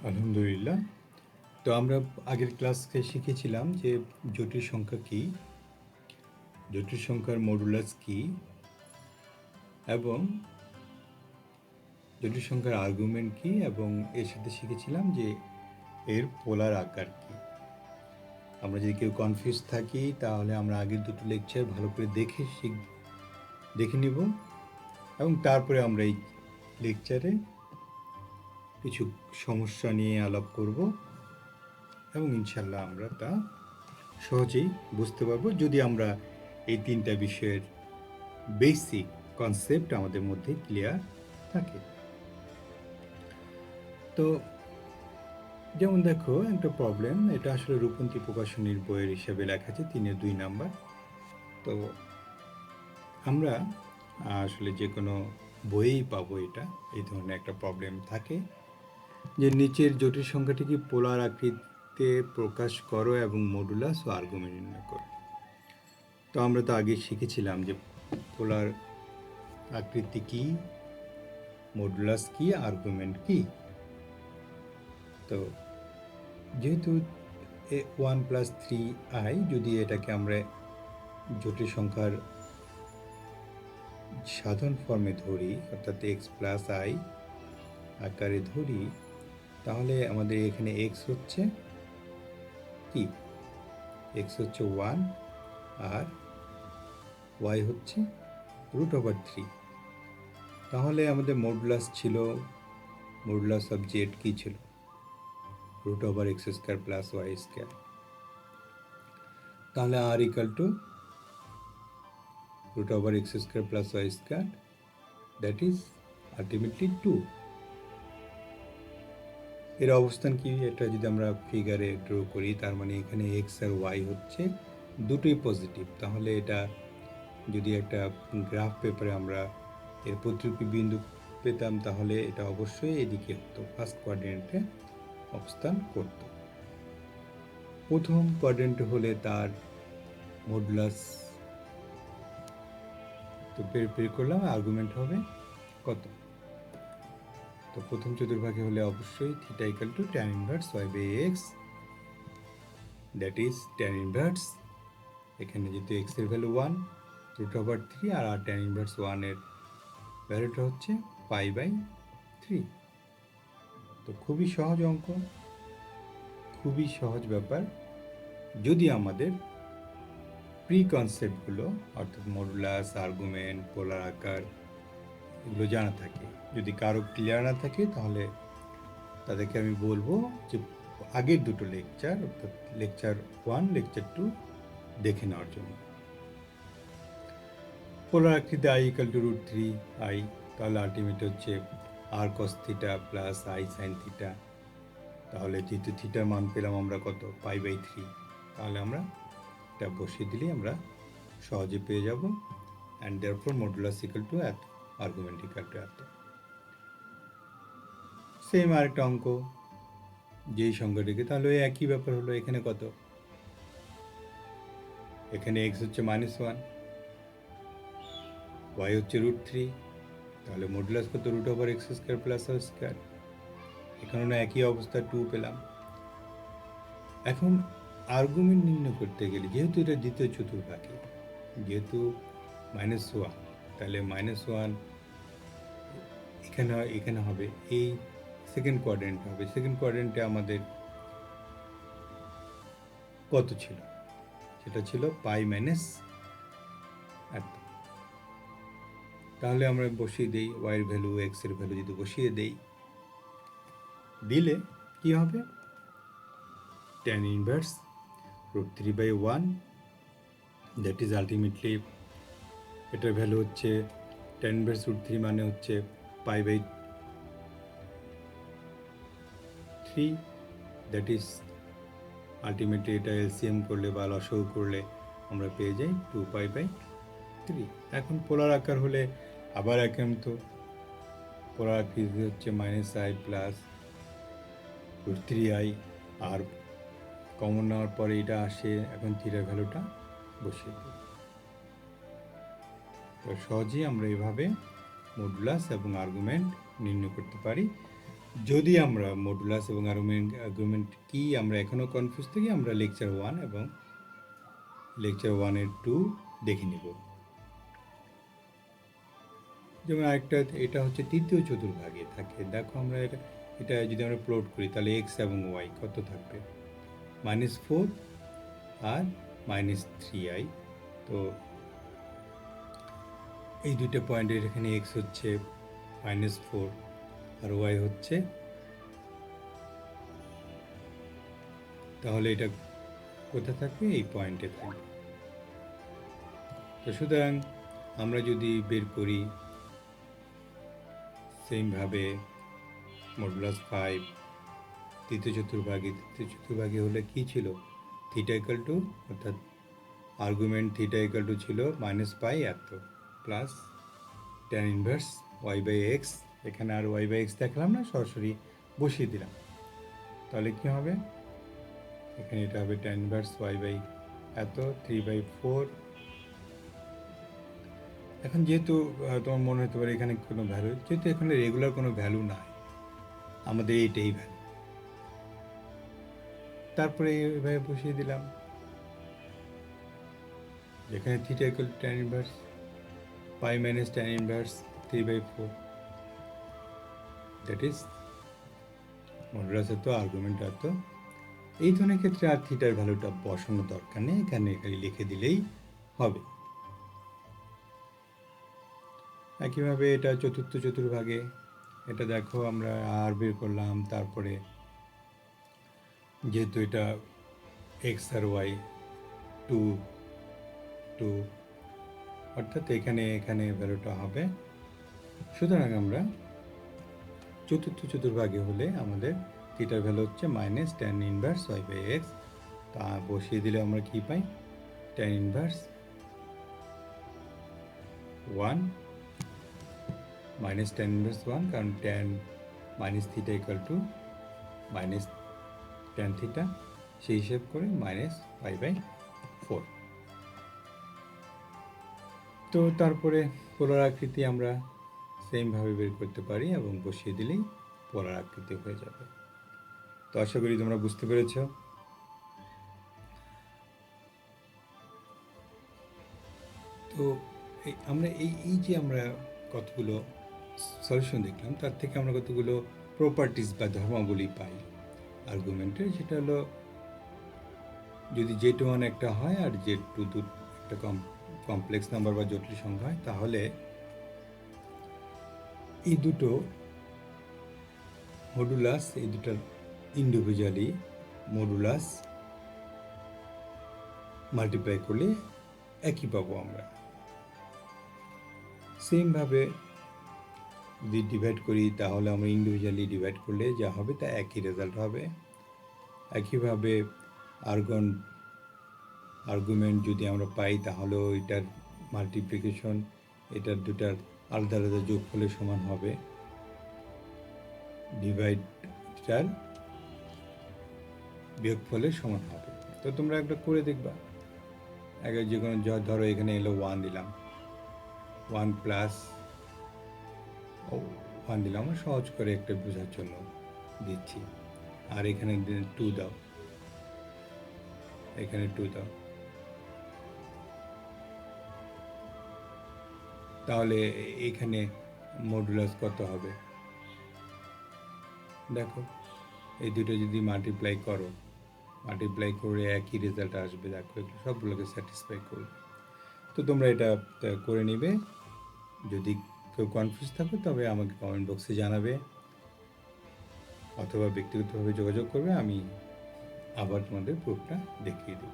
আলহামদুলিল্লাহ। তো আমরা আগের ক্লাসে শিখেছিলাম যে জটিল সংখ্যা কী, জটিল সংখ্যার মডুলাস কী এবং জটিল সংখ্যার আর্গুমেন্ট কী, এবং এর সাথে শিখেছিলাম যে এর পোলার আকার কী। আমরা যদি কেউ কনফিউজ থাকি তাহলে আমরা আগের দুটো লেকচার ভালো করে দেখে নিব এবং তারপরে আমরা এই লেকচারে কিছু সমস্যা নিয়ে আলাপ করব এবং ইনশাল্লাহ আমরা তা সহজেই বুঝতে পারবো যদি আমরা এই তিনটা বিষয়ের বেসিক কনসেপ্ট আমাদের মধ্যে ক্লিয়ার থাকে। তো যেমন দেখো একটা প্রবলেম, এটা আসলে রূপন্তী প্রকাশনীর বইয়ের হিসাবে লেখা আছে 3-2 নাম্বার। তো আমরা আসলে যে কোনো বইয়েই পাবো এটা, এই ধরনের একটা প্রবলেম থাকে যে নিচের জটিল সংখ্যাটিকে পোলার আকৃতিতে প্রকাশ করো এবং মডুলাস ও আর্গুমেন্ট নির্ণয় করো। তো আমরা তো আগে শিখেছিলাম যে পোলার আকৃতি কি, মডুলাস কি, আর্গুমেন্ট কি। তো যেহেতু 1+3i, যদি এটাকে আমরা জটিল সংখ্যার সাধারণ ফর্মে ধরি, অর্থাৎ x+i আকারে ধরি, তাহলে আমাদের এখানে x হচ্ছে কি, x হচ্ছে 1 আর y হচ্ছে √3। তাহলে আমাদের মডুলাস ছিল, মডুলাস অফ z কি ছিল, √x² + y²। তাহলে r = √x² + y², that is ultimately 2। এর অবস্থান কি, এটা যদি আমরা ফিগারে ড্র করি, তার মানে এখানে x আর y হচ্ছে দুটোই পজিটিভ। তাহলে এটা যদি একটা গ্রাফ পেপারে আমরা এর প্রতিরূপী বিন্দু পেতাম, তাহলে এটা অবশ্যই এদিকে হতো, ফার্স্ট কোয়াড্রেন্টে অবস্থান করত। প্রথম কোয়াড্রেন্টে হলে তার মডুলাস তো বের করলাম, আর্গুমেন্ট হবে কত। তো প্রথম চতুর্ভাগে হলে অবশ্যই θ = tan inverse y/x, that is tan inverse, এখানে যেহেতু x এর ভ্যালু 1, √3, আর tan inverse 1 এর ভ্যালুটা হচ্ছে π/3। তো খুবই সহজ অঙ্ক, খুবই সহজ ব্যাপার, যদি আমাদের প্রি কনসেপ্টগুলো অর্থাৎ মডুলাস, আর্গুমেন্ট, পোলার আকার এগুলো জানা থাকে। যদি কারো ক্লিয়ার না থাকে তাহলে তাদেরকে আমি বলবো যে আগের দুটো লেকচার, অর্থাৎ লেকচার 1, লেকচার 2 দেখে নেওয়ার জন্য। পোলার আকৃতি i = √3i, তাহলে আলটিমেট হচ্ছে r cos θ + i sin θ। তাহলে যেহেতু থিটার মান পেলাম আমরা কত, π/3, তাহলে আমরা এটা বসিয়ে দিলেই আমরা সহজে পেয়ে যাব। অ্যান্ড দেয়ারফর মডুলাস = এত, আর্গুমেন্ট = এত। সেম আরেকটা অঙ্ক, যেই সংখ্যাটিকে, তাহলে ওই একই ব্যাপার হলো, এখানে কত, এখানে x হচ্ছে -1, y হচ্ছে √3, তাহলে মডুলাস কত, √x² + y²। এখানে একই অবস্থা, 2 পেলাম। এখন আর্গুমেন্ট নির্ণয় করতে গেলে, যেহেতু এটা দ্বিতীয় চতুর্ভাগে, যেহেতু -1, তাহলে -1 এখানে হবে, এই সেকেন্ড কোয়াড্রেন্ট হবে। সেকেন্ড কোয়াড্রেন্টে আমাদের কত ছিল, সেটা ছিল π - এত। তাহলে আমরা বসিয়ে দিই y এর ভ্যালু, x এর ভ্যালু যদি বসিয়ে দিলে কি হবে, tan inverse √3/1, that is ultimately, এটার ভ্যালু হচ্ছে tan inverse √3 মানে হচ্ছে π/3, দ্যাট ইজ আলটিমেটলি এটা এলসিএম করলে বা লসাগু করলে আমরা পেয়ে যাই 2π/3। এখন পোলার আকার হলে আবার একের মতো, পোলার আকৃতি হচ্ছে -i + √3i, আর কমন নেওয়ার পরে এটা আসে, এখন থিটার ভ্যালুটা বসিয়ে দিই। তো সহজেই আমরা এভাবে মডুলাস এবং আর্গুমেন্ট নির্ণয় করতে পারি। যদি আমরা মডুলাস এবং আর্গুমেন্ট কি আমরা এখনও কনফিউজ থাকি, আমরা লেকচার 1 এবং লেকচার 1-এর 2 দেখে নিব। যেমন আরেকটা, এটা হচ্ছে তৃতীয় চতুর্ভাগে থাকে। দেখো আমরা এটা যদি আমরা প্লট করি তাহলে এক্স এবং ওয়াই কত থাকবে, -4 আর -3i। তো এই দুইটা পয়েন্টের এখানে এক্স হচ্ছে -4 আর ওয়াই হচ্ছে, তাহলে এটা কোথায় থাকবে, এই পয়েন্টে থাকবে। তো সুতরাং আমরা যদি বের করি সেমভাবে মডুলাস 5 তৃতীয় চতুর্ভাগে হলে কি ছিল, থিটা ইকাল টু, অর্থাৎ আর্গুমেন্ট থিটা ইকাল টু ছিল -পাই এত প্লাস tan ইনভার্স y/x। এখানে আর y/x দেখলাম না, সরাসরি বসিয়ে দিলাম। তাহলে কি হবে, এখানে এটা হবে tan ইনভার্স y/ এত 3/4। এখন যেহেতু তোমার মনে হতে পারে এখানে কোনো ভ্যালু, যেহেতু এখানে রেগুলার কোনো ভ্যালু নাই, আমাদের এইটাই ভ্যালু, তারপরে এভাবে বসিয়ে দিলাম। যেখানে theta equal to tan inverse pi minus tan inverse 3/4, that is modulus এত আর্গুমেন্ট এত। এই ধরনের ক্ষেত্রে আর থিটার ভ্যালুটা বসানোর দরকার নেই, এখানে লিখে দিলেই হবে। একইভাবে এটা চতুর্থ চতুর্ভাগে, এটা দেখো আমরা আর বের করলাম, তারপরে যেহেতু এটা এক্স আর ওয়াই 2 2, অর্থাৎ এখানে ভ্যালুটা হবে। সুতরাং আমরা চতুর্থ চতুর্ভাগে হলে আমাদের থিটার ভ্যালু হচ্ছে -tan ইনভার্স y/x। তা বসিয়ে দিলে আমরা কি পাই, tan ইনভার্স 1 tan ইনভার্স 1, কারণ tan minus theta equal to tan theta, সেই হিসেব করে -π/4। তো তারপরে পোলার আকৃতি আমরা সেমভাবে বের করতে পারি এবং বসিয়ে দিলেই পোলার আকৃতি হয়ে যাবে। তো আশা করি তোমরা বুঝতে পেরেছ। তো আমরা এই যে আমরা কতগুলো সলিউশন দেখলাম, তার থেকে আমরা কতগুলো প্রপার্টিজ বা ধর্মাবলী পাই আর্গুমেন্টের। সেটা হলো, যদি Z1 একটা হয় আর Z2 একটা কমপ্লেক্স নাম্বার বা জটিল সংখ্যা হয়, তাহলে এই দুটো মডুলাস, এই দুটার ইন্ডিভিজুয়ালি মডুলাস মাল্টিপ্লাই করলে একই পাবো আমরা। সেমভাবে যদি ডিভাইড করি, তাহলে আমরা ইন্ডিভিজুয়ালি ডিভাইড করলে যা হবে তা একই রেজাল্ট হবে। একইভাবে আর্গুমেন্ট যদি আমরা পাই, তাহলেও এটার মাল্টিপ্লিকেশন এটার দুটার আলাদা আলাদা যোগফলের সমান হবে, ডিভাইডটার বিয়োগফলের সমান হবে। তো তোমরা একটা করে দেখবা, আগে যে কোনো, ধরো এখানে এলো 1 দিলাম, 1 প্লাস 1 দিলাম, আমরা সহজ করে একটা বোঝার জন্য দিচ্ছি। আর এখানে 2 দাও, এখানে 2 দাও, তাহলে এখানে মডুলাস কত হবে দেখো। এই দুটো যদি মাল্টিপ্লাই করে একই রেজাল্ট আসবে। দেখো এগুলো সবগুলোকে স্যাটিসফাই করবে। তো তোমরা এটা করে নিবে। যদি কেউ কনফিউজ থাকো তবে আমাকে কমেন্ট বক্সে জানাবে, অথবা ব্যক্তিগতভাবে যোগাযোগ করবে, আমি আবার তোমাদের প্রুফটা দেখিয়ে দেব।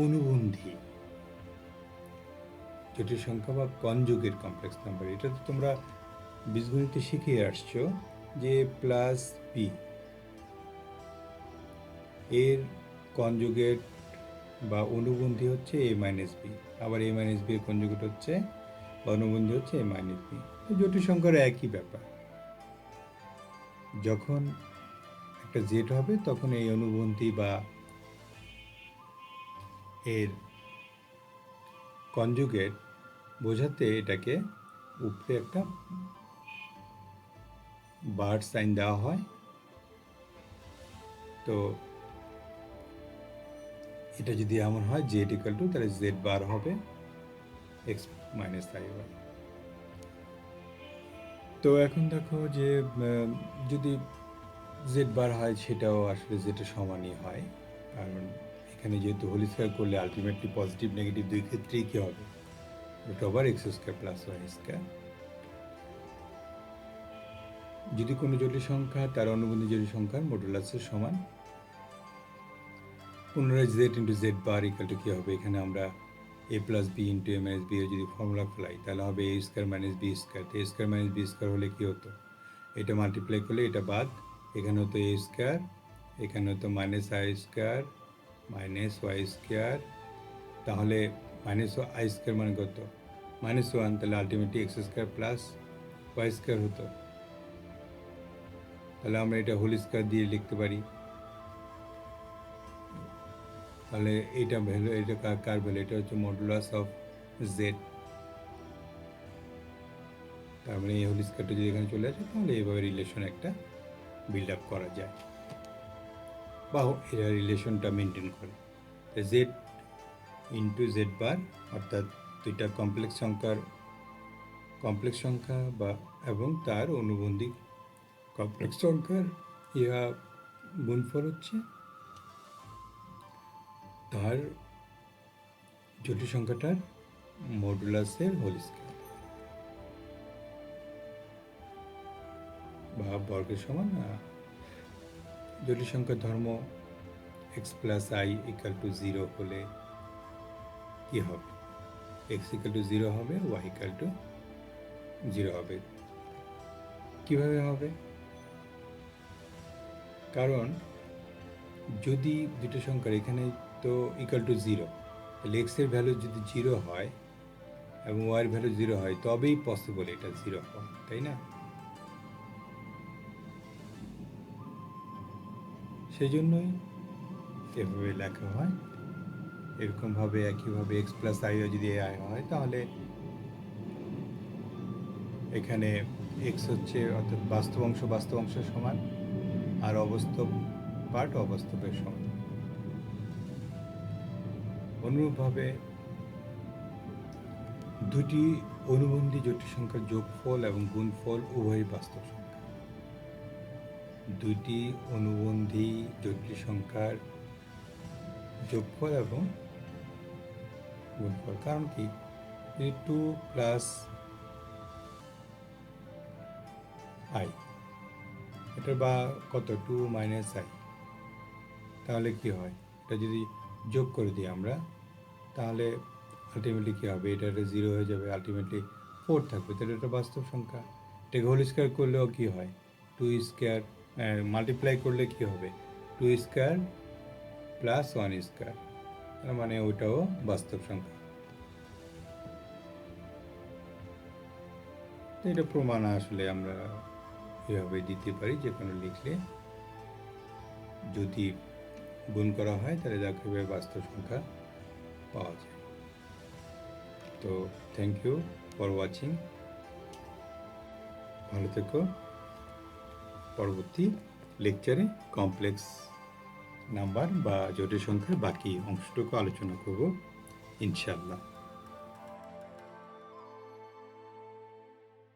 অনুবন্ধী জটিল সংখ্যা বা কনজুগেট কমপ্লেক্স নাম্বার, এটা তো তোমরা বীজগণিতে শিখে আসছো যে প্লাস বি এর কনজুগেট বা অনুবন্ধী হচ্ছে a মাইনাস বি, আবার a মাইনাস বি এর কনজুগেট হচ্ছে বা অনুবন্ধী হচ্ছে a মাইনাস বি। জটিল সংখ্যার একই ব্যাপার। যখন একটা জেড হবে, তখন এই অনুবন্ধী বা এর কনজুগেট বোঝাতে এটাকে উপরে একটা বার সাইন দেওয়া হয়। তো এটা যদি এমন হয় জেড ইকুয়াল টু, তাহলে জেড বার হবে এক্স মাইনাস আই ওয়াই। তো এখন দেখো যে যদি জেড বার হয় সেটাও আসলে জেডের সমানই হয়, কারণ এখানে যেহেতু হোল স্কোয়ার করলে আলটিমেটলি পজিটিভ নেগেটিভ দুই ক্ষেত্রেই কী হবে, root over x square plus y square. যদি কোনো জটিল সংখ্যা তার অনুবন্ধী জটিল সংখ্যার মডুলাসের সমান, পুনরায় Z into Z bar equal to কী হবে, এখানে আমরা A plus B into A minus B এর যদি ফর্মুলা ফেলাই তাহলে হবে A square minus B square. তো A square minus B square হলে কী হতো, এটা মাল্টিপ্লাই করলে এটা বাদ, এখানে হতো এ স্কোয়ার, এখানে হতো minus i square minus y square, তাহলে মাইনাস আই স্কোয়ার মানে কত, -1, তাহলে ultimately x square plus y square হতো। তাহলে আমরা এটা হোল স্কোয়ার দিয়ে লিখতে পারি। তাহলে এটা ভ্যালু, এটা কার ভ্যালু, এটা হচ্ছে মডুলাস অফ জেড। তার মানে এই হোল স্কোয়ারটা যদি এখানে চলে আসে তাহলে এইভাবে রিলেশন একটা বিল্ড আপ করা যায়, বা এরা রিলেশনটা মেনটেন করে। জেড ইন্টু জেড বার, অর্থাৎ দুইটা কমপ্লেক্স সংখ্যা বা এবং তার অনুবন্ধী কমপ্লেক্স সংখ্যার ইহা গুণফল হচ্ছে তার জটিল সংখ্যাটার মডুলাসের হোল স্কয়ার বা বর্গের সমান। জটিল সংখ্যার ধর্ম x plus I equal to 0 হলে কি হবে, এক্স ইকাল টু 0 হবে, ওয়াই ইকাল টু 0 হবে। কিভাবে হবে, কারণ যদি দুটো সংখ্যার এখানে তো ইকাল টু 0, তাহলে এক্সের ভ্যালু যদি 0 হয় এবং ওয়াইয়ের ভ্যালু 0 হয় তবেই পসিবল এটা 0 হওয়া, তাই না? সেই জন্যই এভাবে লেখা হয়। এরকমভাবে একইভাবে এক্স প্লাস আই যদি আই হয় তাহলে এখানে এক্স হচ্ছে অর্থাৎ বাস্তব অংশের সমান, আর অবাস্তব পার্ট অবাস্তবের সমান। অনুরূপভাবে দুটি অনুবন্ধী জটিল সংখ্যার যোগফল এবং গুণফল উভয়ই বাস্তব সংখ্যা। দুইটি অনুবন্ধী জটিল সংখ্যার যোগফল এবং গুণফল, কারণ কি, 2 প্লাস আই, এটা বা কত 2 মাইনাস আই, তাহলে কি হয়, এটা যদি যোগ করে দিই আমরা তাহলে আলটিমেটলি কী হবে, এটা 0 হয়ে যাবে, আলটিমেটলি 4 থাকবে, তাহলে এটা বাস্তব সংখ্যা। এটাকে হোল স্কোয়ার করলেও কী হয়, 2 স্কোয়ার মাল্টিপ্লাই করলে কী হবে, 2 স্কোয়ার প্লাস 1 স্কোয়ার, তার মানে ওইটাও বাস্তব সংখ্যা। তো এটা প্রমাণ আসলে আমরা এভাবে দিতে পারি, যে কোনো লিখলে যদি গুণ করা হয় তাহলে তাকে বাস্তব সংখ্যা পাওয়া যায়। তো থ্যাংক ইউ ফর ওয়াচিং, ভালো থেকো। পরবর্তী লেকচারে কমপ্লেক্স নাম্বার বা জটিল সংখ্যার বাকি অংশটুকু আলোচনা করব ইনশাআল্লাহ।